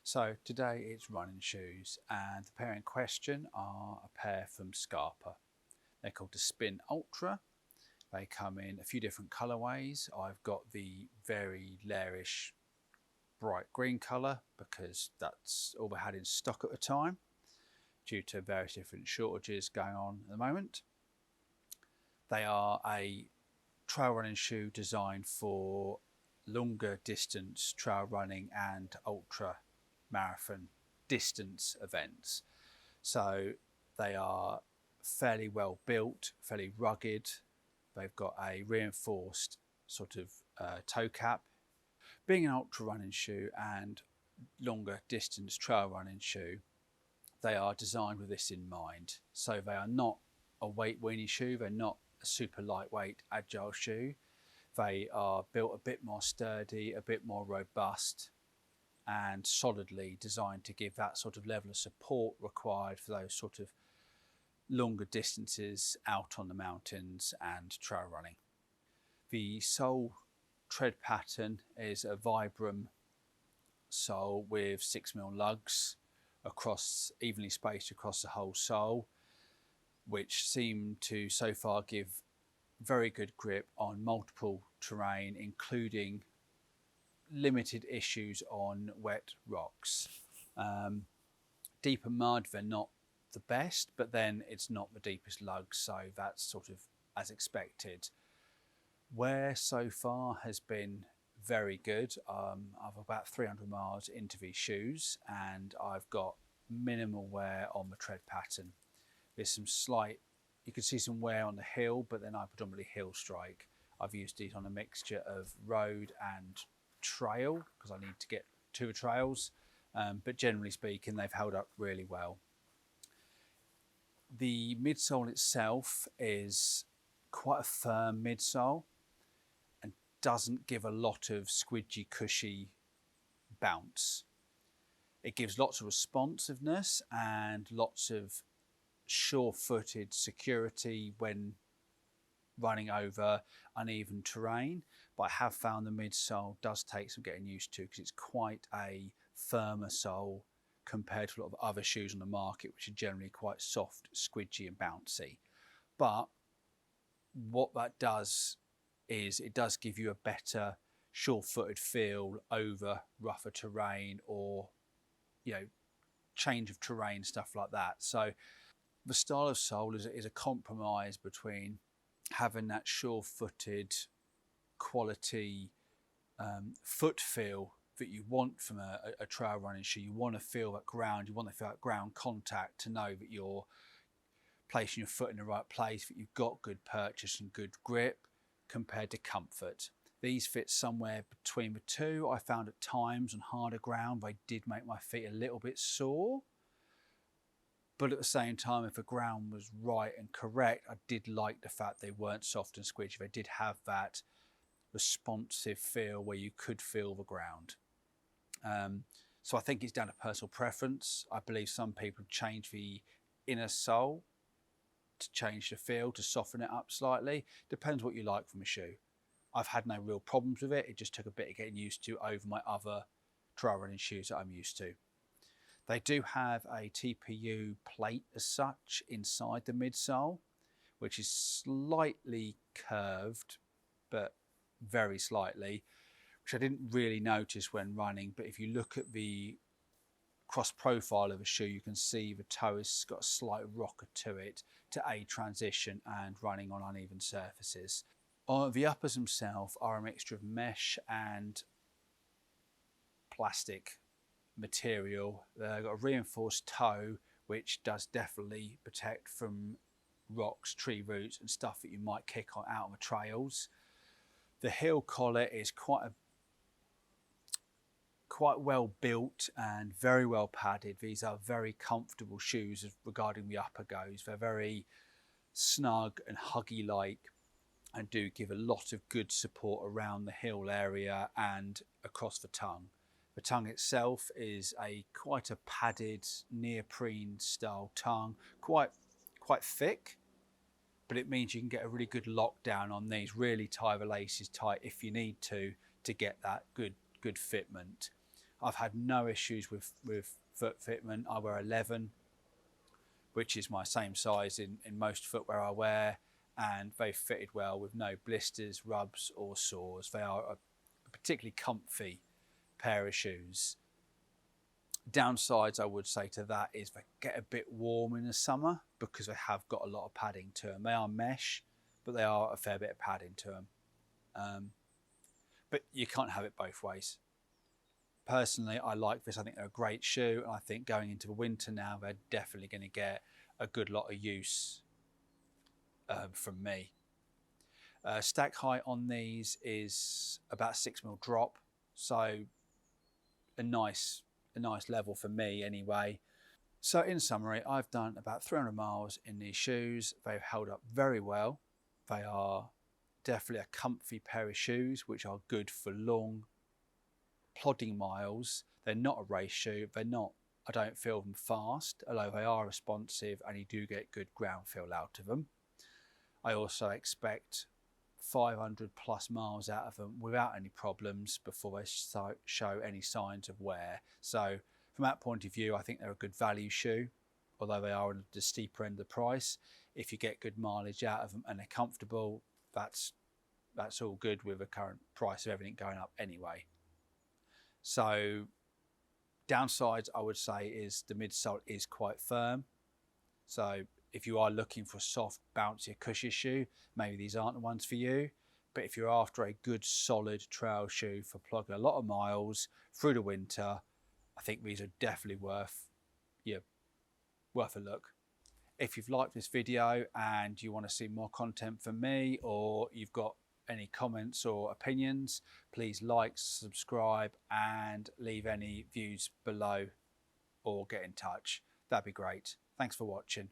So today it's running shoes, and the pair in question are a pair from Scarpa. They're called the Spin Ultra. They come in a few different colourways. I've got the very lairish bright green colour because that's all we had in stock at the time due to various different shortages going on at the moment. They are a trail running shoe designed for longer distance trail running and ultra marathon distance events. So they are fairly well built, fairly rugged. They've got a reinforced sort of toe cap. Being an ultra running shoe and longer distance trail running shoe, they are designed with this in mind. So they are not a weight weenie shoe. They're not a super lightweight agile shoe. They are built a bit more sturdy, a bit more robust, and solidly designed to give that sort of level of support required for those sort of longer distances out on the mountains and trail running. The sole tread pattern is a Vibram sole with 6mm lugs across, evenly spaced across the whole sole, which seem to so far give very good grip on multiple terrain, including limited issues on wet rocks. Deeper mud, they're not the best, but then it's not the deepest lugs, so that's sort of as expected. Wear so far has been very good. I've about 300 miles into these shoes and I've got minimal wear on the tread pattern. There's some slight, you can see some wear on the heel, but then I predominantly heel strike. I've used these on a mixture of road and trail because I need to get to the trails, but generally speaking they've held up really well. The midsole itself is quite a firm midsole and doesn't give a lot of squidgy cushy bounce. It gives lots of responsiveness and lots of sure-footed security when running over uneven terrain, but I have found the midsole does take some getting used to because it's quite a firmer sole compared to a lot of other shoes on the market, which are generally quite soft, squidgy and bouncy. But what that does is it does give you a better sure-footed feel over rougher terrain or, you know, change of terrain, stuff like that. So the style of sole is a compromise between having that sure-footed quality foot feel that you want from a trail running shoe. You want to feel that ground, you want to feel that ground contact to know that you're placing your foot in the right place, that you've got good purchase and good grip compared to comfort. These fit somewhere between the two. I found at times on harder ground they did make my feet a little bit sore, but at the same time, if the ground was right and correct, I did like the fact they weren't soft and squidgy. They did have that responsive feel where you could feel the ground. So I think it's down to personal preference. I believe some people change the inner sole to change the feel, to soften it up slightly. Depends what you like from a shoe. I've had no real problems with it. It just took a bit of getting used to over my other trail running shoes that I'm used to. They do have a TPU plate as such inside the midsole, which is slightly curved, but very slightly, which I didn't really notice when running. But if you look at the cross profile of a shoe, you can see the toe has got a slight rocker to it to aid transition and running on uneven surfaces. The uppers themselves are a mixture of mesh and plastic material. They've got a reinforced toe, which does definitely protect from rocks, tree roots and stuff that you might kick on out on the trails. The heel collar is quite well built and very well padded. These are very comfortable shoes as regarding the upper goes. They're very snug and huggy like and do give a lot of good support around the heel area and across the tongue. The tongue itself is quite a padded neoprene style tongue, quite thick, but it means you can get a really good lockdown on these, really tie the laces tight if you need to get that good fitment. I've had no issues with foot fitment. I wear 11, which is my same size in most footwear I wear, and they've fitted well with no blisters, rubs or sores. They are a particularly comfy pair of shoes. Downsides I would say to that is they get a bit warm in the summer because they have got a lot of padding to them. They are mesh, but they are a fair bit of padding to them. But you can't have it both ways. Personally, I like this. I think they're a great shoe, and I think going into the winter now, they're definitely going to get a good lot of use from me. Stack height on these is about 6mm drop, so a nice level for me anyway. So in summary, I've done about 300 miles in these shoes. They've held up very well. They are definitely a comfy pair of shoes, which are good for long plodding miles. They're not a race shoe. They're not, I don't feel them fast, although they are responsive and you do get good ground feel out of them. I also expect 500 plus miles out of them without any problems before they show any signs of wear. So from that point of view, I think they're a good value shoe, although they are at the steeper end of the price. If you get good mileage out of them and they're comfortable, that's all good with the current price of everything going up anyway. So downsides I would say is the midsole is quite firm. So if you are looking for a soft, bouncy, cushy shoe, maybe these aren't the ones for you. But if you're after a good, solid trail shoe for plugging a lot of miles through the winter, I think these are definitely worth a look. If you've liked this video and you want to see more content from me, or you've got any comments or opinions, please like, subscribe and leave any views below or get in touch. That'd be great. Thanks for watching.